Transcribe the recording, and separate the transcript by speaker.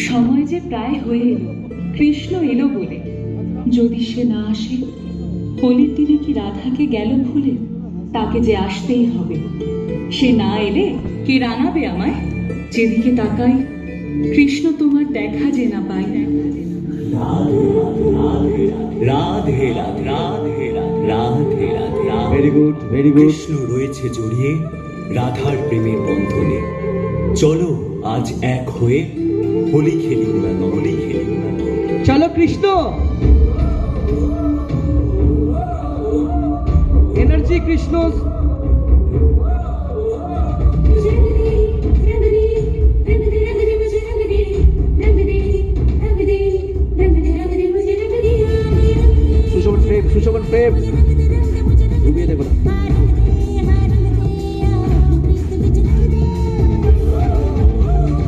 Speaker 1: সময় যে প্রায় হয়ে এলো, কৃষ্ণ এলো বলে। যদি সে না আসে, হোলির দিনে কি রাধাকে গেল ভুলে? তাকে যে আসতেই হবে। সে না এলে কে রাঙাবে আমায়? যেদিকে তাকাই, কৃষ্ণ তোমার দেখা যে না পাই।
Speaker 2: Radhe Radhe Radhe Radhe Radhe.
Speaker 3: Very good, very good.
Speaker 2: Krishna রয়েছে জড়িয়ে রাধার প্রেমের বন্ধনে। চলো আজ এক হয়ে হোলি খেলি না, হোলি খেলি না।
Speaker 3: চলো কৃষ্ণ, এনার্জি কৃষ্ণ। সুশোভন প্রেম, সুশোভন প্রেম।